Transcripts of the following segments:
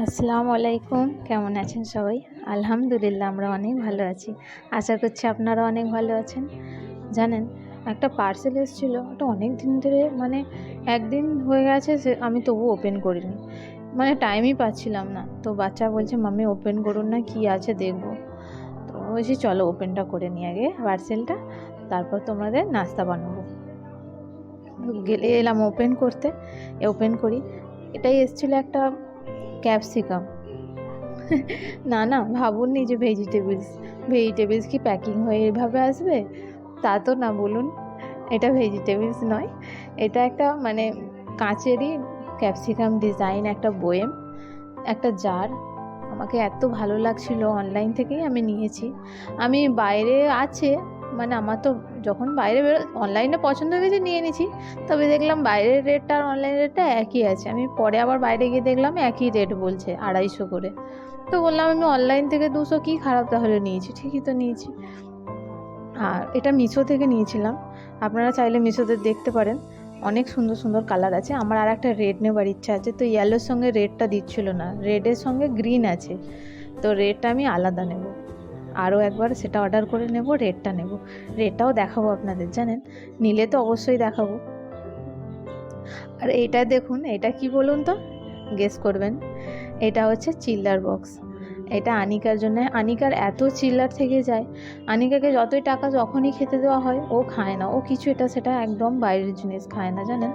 আসসালামু আলাইকুম, কেমন আছেন সবাই? আলহামদুলিল্লাহ আমরা অনেক ভালো আছি। আশা করছি আপনারা অনেক ভালো আছেন। জানেন, একটা পার্সেল এসেছিলো, ওটা অনেক দিন ধরে একদিন হয়ে গেছে আমি তবু ওপেন করিনি। টাইমই পাচ্ছিলাম না। তো বাচ্চা বলছে, মাম্মি ওপেন করুন না, কী আছে দেখব। তো বলছি চলো ওপেনটা করে নিই আগে পার্সেলটা, তারপর তোমাদের নাস্তা বানাবো। গেলে এলাম ওপেন করতে, ওপেন করি। এটাই এসেছিলো একটা ক্যাপসিকাম। না ভাবুননি যে ভেজিটেবলস কি প্যাকিং হয়ে এভাবে আসবে, তা তো না। বলুন, এটা ভেজিটেবলস নয়, এটা একটা কাঁচেরই ক্যাপসিকাম ডিজাইন একটা বয়েম, একটা জার। আমাকে এত ভালো লাগছিল, অনলাইন থেকেই আমি নিয়েছি। আমি বাইরে আছে আমার তো যখন বাইরে অনলাইনে পছন্দ হয়ে গেছে নিয়ে নিয়েছি। তবে দেখলাম বাইরের রেটটা আর অনলাইন রেটটা একই আছে। আমি পরে আবার বাইরে গিয়ে দেখলাম একই রেট বলছে, 250 করে। তো বললাম আমি অনলাইন থেকে 200 কী খারাপ তাহলে নিয়েছি, ঠিকই তো নিয়েছি। আর এটা মিশো থেকে নিয়েছিলাম। আপনারা চাইলে মিশোতে দেখতে পারেন, অনেক সুন্দর সুন্দর কালার আছে। আমার আর একটা রেড নেবার ইচ্ছা আছে, তো ইয়েলোর সঙ্গে রেডটা দিচ্ছিল না, রেডের সঙ্গে গ্রিন আছে, তো রেডটা আমি আলাদা নেব। আরও একবার সেটা অর্ডার করে নেব, রেডটা নেব। রেডটাও দেখাবো আপনাদের, জানেন, নিলে তো অবশ্যই দেখাবো। আর এইটা দেখুন, এটা কি বলুন তো, গেস করবেন। এটা হচ্ছে চিল্লার বক্স। এটা আনিকার জন্য। আনিকার এত চিল্লার থেকে যায়, আনিকাকে যতই টাকা যখনই খেতে দেওয়া হয় ও খায় না, ও কিছু এটা সেটা একদম বাইরের জিনিস খায় না, জানেন,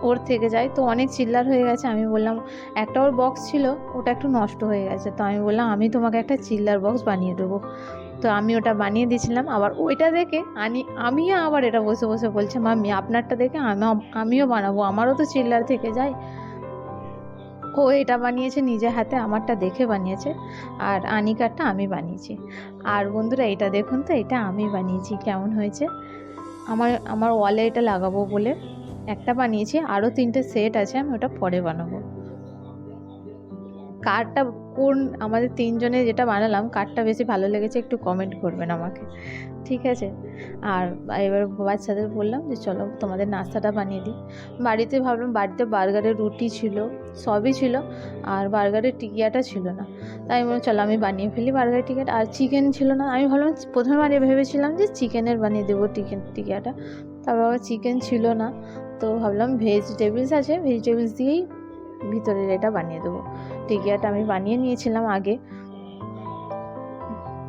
ওর থেকে যায়। তো অনেক চিল্লার হয়ে গেছে। আমি বললাম, একটা ওর বক্স ছিল, ওটা একটু নষ্ট হয়ে গেছে, তো আমি বললাম আমি তোমাকে একটা চিল্লার বক্স বানিয়ে দেবো। তো আমি ওটা বানিয়ে দিয়েছিলাম। আবার ওইটা দেখে আমিও আবার এটা বসে বসে বলছে, মাম্মি আপনারটা দেখে আমিও বানাবো, আমারও তো চিল্লার থেকে যায়। ও এটা বানিয়েছে নিজের হাতে, আমারটা দেখে বানিয়েছে। আর আনিকারটা আমি বানিয়েছি। আর বন্ধুরা এটা দেখুন তো, এটা আমি বানিয়েছি, কেমন হয়েছে। আমার ওয়ালে এটা লাগাবো বলে একটা বানিয়েছি, আরও 3টে সেট আছে, আমি ওটা পরে বানাবো। কারটা আমাদের 3জনের যেটা বানালাম, কারটা বেশি ভালো লেগেছে একটু কমেন্ট করবেন আমাকে, ঠিক আছে। আর এবার বাচ্চাদের বললাম যে চলো তোমাদের নাস্তাটা বানিয়ে দিই। বাড়িতে ভাবলাম, বাড়িতে বার্গারের রুটি ছিল, সবই ছিল, আর বার্গারের টিকিয়াটা ছিল না। তাই আমি বললাম চলো আমি বানিয়ে ফেলি বার্গারের টিকিয়াটা। আর চিকেন ছিল না। আমি ভাবলাম, প্রথমে ভেবেছিলাম যে চিকেনের বানিয়ে দেবো টিকিয়াটা, তারপর আবার চিকেন ছিল না। তো ভাবলাম ভেজিটেবলস আছে, ভেজিটেবলস দিয়েই ভিতরের এটা বানিয়ে দেবো। টিকিয়াটা আমি বানিয়ে নিয়েছিলাম আগে।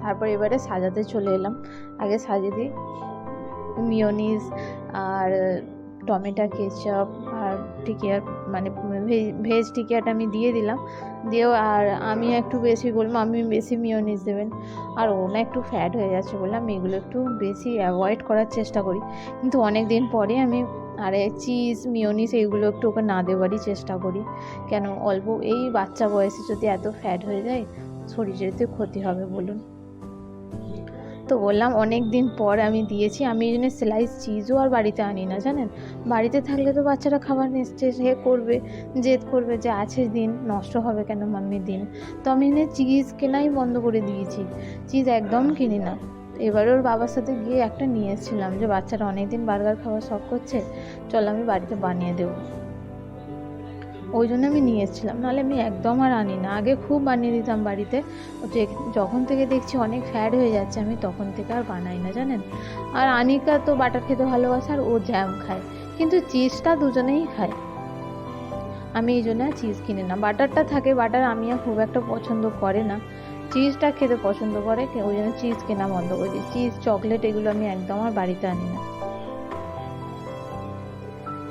তারপর এবারে সাজাতে চলে এলাম। আগে সাজিয়ে দিই, মিওনিজ আর টমেটো কেচাপ আর টিকিয়া ভেজ টিকিয়াটা আমি দিয়ে দিলাম। দিয়েও আর আমি একটু বেশি বললাম, আমি বেশি মিওনিজ দেবেন। আর ও না একটু ফ্যাট হয়ে যাচ্ছে, বললাম এগুলো একটু বেশি অ্যাভয়েড করার চেষ্টা করি। কিন্তু অনেক দিন পরে আমি চিজ মিওনিজ এইগুলো একটু ওকে না দেওয়ারই চেষ্টা করি। কেন অল্প এই বাচ্চা বয়সে যদি এত ফ্যাট হয়ে যায়, শরীরের তো ক্ষতি হবে বলুন। তো বললাম অনেক দিন পর আমি দিয়েছি। আমি এই জন্য স্লাইস চিজও আর বাড়িতে আনি না, জানেন। বাড়িতে থাকলে তো বাচ্চারা খাবার নিচ্ছে, সে করবে, জেদ করবে যে আছে দিন, নষ্ট হবে কেন মাম্মি দিন। তো আমি চিজ কেনাই বন্ধ করে দিয়েছি, চিজ একদম কিনি না। এবারে ওর বাবার সাথে গিয়ে একটা নিয়ে এসেছিলাম, যে বাচ্চারা অনেকদিন বার্গার খাওয়ার শখ করছে, চলো আমি বাড়িতে বানিয়ে দেবো। ওই জন্য আমি নিয়ে এসেছিলাম, নাহলে আমি একদম আর আনি না। আগে খুব বানিয়ে দিতাম বাড়িতে, যখন থেকে দেখছি অনেক ফ্যাট হয়ে যাচ্ছে, আমি তখন থেকে আর বানাই না, জানেন। আর আনিকা তো বাটার খেতে ভালোবাসে, আর ও জ্যাম খায়, কিন্তু চিজটা দুজনেই খায়। আমি এই জন্য চিজ কিনি না। বাটারটা থাকে, বাটার আমি খুব একটা পছন্দ করে না, চিজটা খেতে পছন্দ করে, ওই জন্য চিজ কেনা বন্ধ করে দিই। চিজ চকলেট এগুলো আমি একদম আর বাড়িতে আনি না,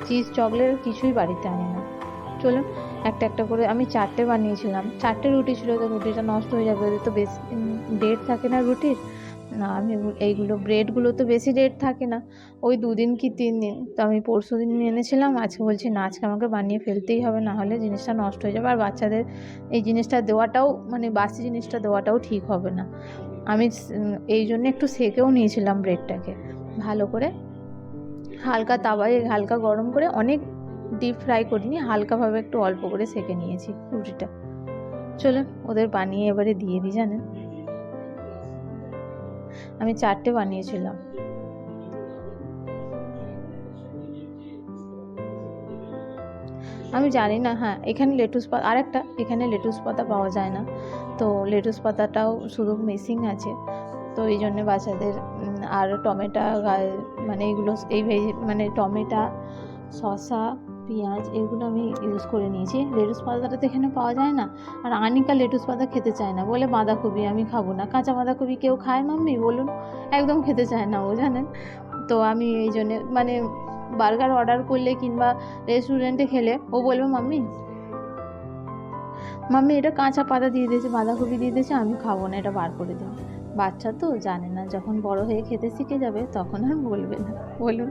চিজ চকলেট কিছুই বাড়িতে আনি না। চলুন একটা একটা করে, আমি 4টে বানিয়েছিলাম, 4টে রুটি ছিল, তো রুটিটা নষ্ট হয়ে যাবে, ওদের তো বেশি ডেট থাকে না রুটির। না আমি এইগুলো ব্রেডগুলো তো বেশি ডেট থাকে না, ওই 2 দিন কি 3 দিন। তো আমি পরশু দিন এনেছিলাম, আজকে বলছি না, আজকে আমাকে বানিয়ে ফেলতেই হবে, না হলে জিনিসটা নষ্ট হয়ে যাবে। আর বাচ্চাদের এই জিনিসটা দেওয়াটাও, বাসি জিনিসটা দেওয়াটাও ঠিক হবে না। আমি এই জন্য একটু সেকেও নিয়েছিলাম ব্রেডটাকে ভালো করে, হালকা তাওয়ায় হালকা গরম করে, অনেক ডিপ ফ্রাই করিনি, হালকাভাবে একটু অল্প করে সেকে নিয়েছি রুটিটা। চলুন ওদের বানিয়ে এবারে দিয়ে দিই। জানেন, আমি 4টে বানিয়েছিলাম। আমি জানি না। হ্যাঁ, এখানে লেটুস পাতা, আরেকটা এখানে লেটুস পাতা পাওয়া যায় না, তো লেটুস পাতাটাও শুধু মিসিং আছে। তো এই জন্যে বাচ্চাদের আর টমেটো মানে এগুলো এই মানে টমেটো, শসা, পেঁয়াজ এগুলো আমি ইউজ করে নিয়েছি। লেটুস পাতাটা তো এখানে পাওয়া যায় না। আর আনিকা লেটুস পাতা খেতে চায় না, বলে বাঁধাকপি আমি খাবো না। কাঁচা বাঁধাকপি কেউ খায় মাম্মি বলুন? একদম খেতে চায় না ও, জানেন। তো আমি এই জন্যে মানে বার্গার অর্ডার করলে কিংবা রেস্টুরেন্টে খেলে ও বলবে মাম্মি মাম্মি এটা কাঁচা পাতা দিয়ে দিয়েছে, বাঁধাকপি দিয়ে দিয়েছে, আমি খাবো না, এটা বার করে দিন। বাচ্চা তো জানে না, যখন বড় হয়ে খেতে শিখে যাবে তখন আর বলবে না, বলুন?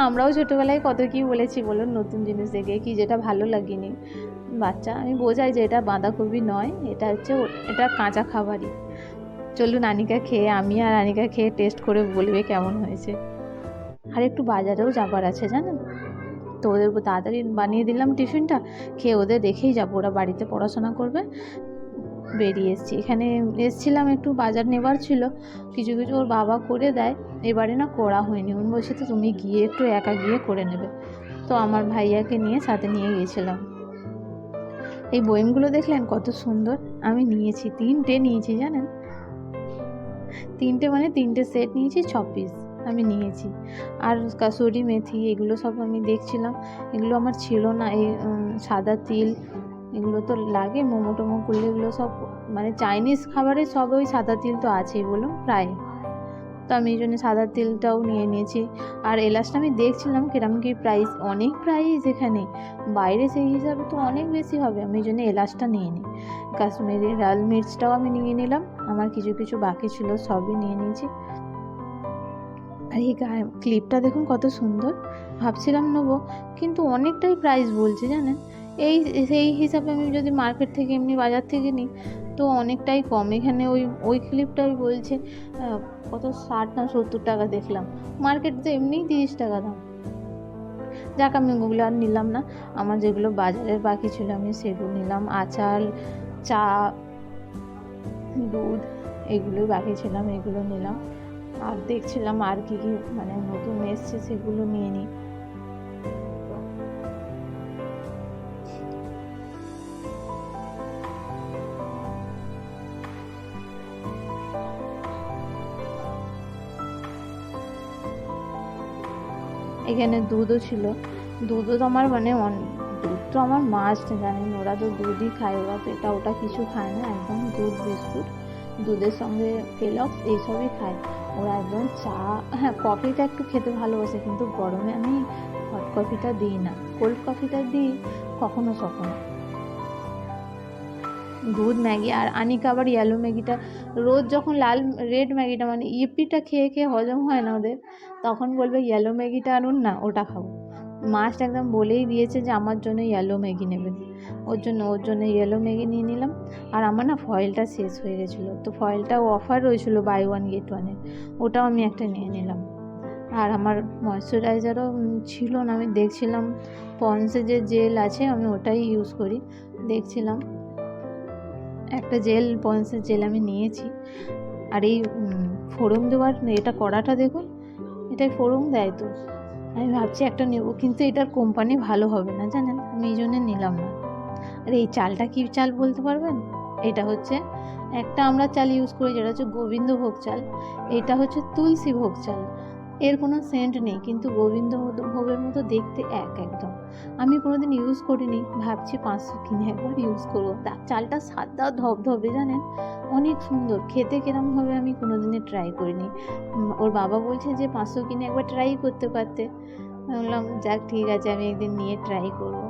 আমরাও ছোটোবেলায় কত কী বলেছি বলুন, নতুন জিনিস দেখে কি যেটা ভালো লাগেনি। বাচ্চা আমি বোঝাই যে এটা বাঁধাকপি নয়, এটা হচ্ছে এটা কাঁচা খাবারই। চলুন আনিকা খেয়ে, আমি আর আনিকা খেয়ে টেস্ট করে বলবে কেমন হয়েছে। আর একটু বাজারেও যাবার আছে জানেন, তো ওদের তাড়াতাড়ি বানিয়ে দিলাম টিফিনটা, খেয়ে ওদের রেখেই যাবো, ওরা বাড়িতে পড়াশোনা করবে। বেরিয়ে এসেছি, এখানে এসেছিলাম একটু বাজার নেবার ছিল, কিছু কিছু ওর বাবা করে দেয়, এবারে না করা হয়নি। উনি বলছে তো তুমি গিয়ে একটু একা গিয়ে করে নেবে, তো আমার ভাইয়াকে নিয়ে সাথে নিয়ে গিয়েছিলাম। এই বইমগুলো দেখলেন কত সুন্দর, আমি নিয়েছি 3টে নিয়েছি জানেন, 3টে মানে 3টে সেট নিয়েছি, 6 পিস আমি নিয়েছি। আর কাসুরি মেথি এগুলো সব আমি দেখছিলাম, এগুলো আমার ছিল না। এই সাদা তিল এগুলো তো লাগে মোমো টোমো করলে, এগুলো সব মানে চাইনিজ খাবারে সব ওই সাদা তিল তো আছেই বলুন প্রায়, তো আমি এই জন্য সাদা তিলটাও নিয়ে নিয়েছি। আর এলাচটা আমি দেখছিলাম কিরম কি প্রাইস, অনেক প্রাইস এখানে, বাইরে সেই হিসাবে তো অনেক বেশি হবে, আমি এই জন্য এলাচটা নিয়ে নিই। কাশ্মীরি লাল মির্চটাও আমি নিয়ে নিলাম, আমার কিছু কিছু বাকি ছিল সবই নিয়ে নিয়েছি। আর এই ক্লিপটা দেখুন কত সুন্দর, ভাবছিলাম নেবো কিন্তু অনেকটাই প্রাইস বলছে জানেন। সেই হিসাবে আমি যদি মার্কেট থেকে এমনি বাজার থেকে নিই তো অনেকটাই কম। এখানে ওই ক্লিপটাই বলছে কত 60 না 70 টাকা দেখলাম, মার্কেটে তো এমনিই 30 টাকা দাম। যাক আমি ওগুলো আর নিলাম না, আমার যেগুলো বাজারের বাকি ছিল আমি সেগুলো নিলাম। আচার, চা, দুধ এগুলো বাকি ছিলাম, এগুলো নিলাম। আর দেখছিলাম আর কি কি মানে নতুন এসছে সেগুলো নিয়ে নিই। এখানে দুধও ছিল, দুধও তো আমার মানে দুধ তো আমার মাস্ট, জানেন ওরা তো দুধই খায়, ওরা তো এটা ওটা কিছু খায় না, একদম দুধ বিস্কুট, দুধের সঙ্গে কেলগস এইসবই খায় ওরা, একদম চা। হ্যাঁ, কফিটা একটু খেতে ভালোবাসে, কিন্তু গরমে আমি হট কফিটা দিই না, কোল্ড কফিটা দিই কখনো কখনো। দুধ, ম্যাগি, আর আনিকা আবার ইয়েলো ম্যাগিটা রোজ যখন রেড ম্যাগিটা মানে ইপিটা খেয়ে খেয়ে হজম হয় না ওদের, তখন বলবে ইয়েলো ম্যাগিটা আনুন না, ওটা খাবো। মাস্ট একদম বলেই দিয়েছে যে আমার জন্য ইয়েলো ম্যাগি নেবেন, ওর জন্য ইয়েলো ম্যাগি নিয়ে নিলাম। আর আমার না ফয়েলটা শেষ হয়ে গেছিলো, তো ফয়েলটাও অফার রয়েছিলো বাই 1 get 1, ওটাও আমি একটা নিয়ে নিলাম। আর আমার ময়শ্চারাইজারও ছিল না, আমি দেখছিলাম পন্সে যে জেল আছে আমি ওটাই ইউজ করি, দেখছিলাম একটা জেল, পন্সের জেল আমি নিয়েছি। আর এই ফোড়ন দেওয়ার এটা কড়াটা দেখুন, এটাই ফোড়ন দেয় তো, আমি ভাবছি একটা নেব, কিন্তু এটার কোম্পানি ভালো হবে না জানেন, আমি এই জন্য নিলাম না। আর এই চালটা কী চাল বলতে পারবেন? এটা হচ্ছে একটা আমরা চাল ইউজ করি যেটা হচ্ছে গোবিন্দভোগ চাল, এটা হচ্ছে তুলসী ভোগ চাল। এর কোনো সেন্ট নেই, কিন্তু গোবিন্দভোগের মতো দেখতে একদম। আমি কোনোদিন ইউজ করিনি, ভাবছি 500 কিনে একবার ইউজ করবো। তার চালটা সাদা ধবধবে জানেন, অনেক সুন্দর খেতে, কিরম হবে আমি কোনোদিনই ট্রাই করিনি। ওর বাবা বলছে যে 500 কিনে একবার ট্রাই করতে পারতে, বললাম যাক ঠিক আছে, আমি একদিন নিয়ে ট্রাই করব।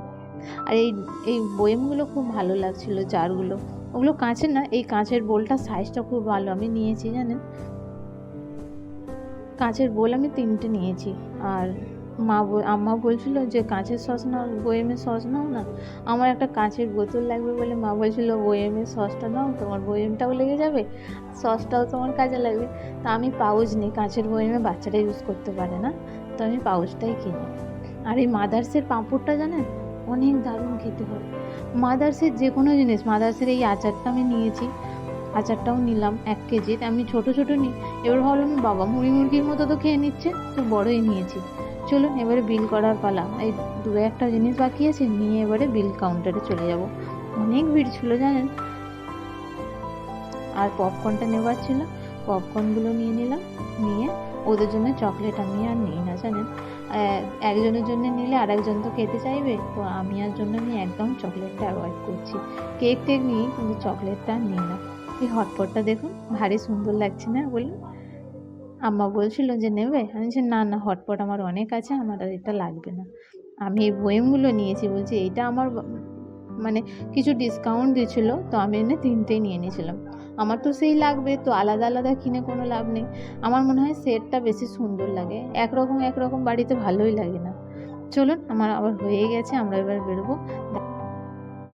আর এই বয়েমগুলো খুব ভালো লাগছিলো, জারগুলো, ওগুলো কাঁচের না, এই কাঁচের বোলটা সাইজটা খুব ভালো, আমি নিয়েছি জানেন, কাঁচের বোল আমি 3টে নিয়েছি। আর আম্মা বলছিল যে কাঁচের সস নাও, বয়েমের সস নাও না, আমার একটা কাঁচের বোতল লাগবে বলে মা বলছিল বয়েমের সসটা নাও, তোমার বয়েমটাও লেগে যাবে, সসটাও তোমার কাজে লাগবে। তা আমি পাউচ নিই, কাঁচের বয়েমে বাচ্চারা ইউজ করতে পারে না, তো আমি পাউচটাই কিনি। আর এই মাদার্সের পাঁপড়টা জানেন অনেক দারুণ খেতে হয়, মাদার্সের যে কোনো জিনিস, মাদার্সের এই আচারটা আমি নিয়েছি, আচারটাও নিলাম 1 কেজির, আমি ছোটো ছোটো নিই। এবার ভাবলাম বাবা মুরগির মতো তো খেয়ে নিচ্ছে, তো বড়ই নিয়েছি, চলুন এবারে বিল করার পালা। এই দু একটা জিনিস বাকি আছে, নিয়ে এবারে বিল কাউন্টারে চলে যাব। অনেক ভিড় ছিল জানেন। আর পপকর্নটা নেবার ছিল, পপকর্নগুলো নিয়ে নিলাম। নিয়ে ওদের জন্য চকলেট আমি আর নিই না জানেন। একজনের জন্য নিলে আর একজন তো খেতে চাইবে, তো আমি আর জন্য নিয়ে একদম চকলেটটা অ্যাভয়েড করছি। কেক টেক নিই কিন্তু চকলেটটা নিই না। এই হটপটটা দেখুন ভারী সুন্দর লাগছে না বলুন। আম্মা বলছিল যে নেবে, আমি বলছি না না, হটপট আমার অনেক আছে, আমার আর এটা লাগবে না। আমি এই বয়েমগুলো নিয়েছি, বলছি এইটা আমার মানে কিছু ডিসকাউন্ট দিয়েছিল, তো আমি এনে তিনটেই নিয়ে নিয়েছিলাম। আমার তো সেই লাগবে, তো আলাদা আলাদা কিনে কোনো লাভ নেই। আমার মনে হয় সেটটা বেশি সুন্দর লাগে, একরকম একরকম বাড়িতে ভালোই লাগে না। চলুন আমার আবার হয়ে গেছে, আমরা এবার বেরোবো।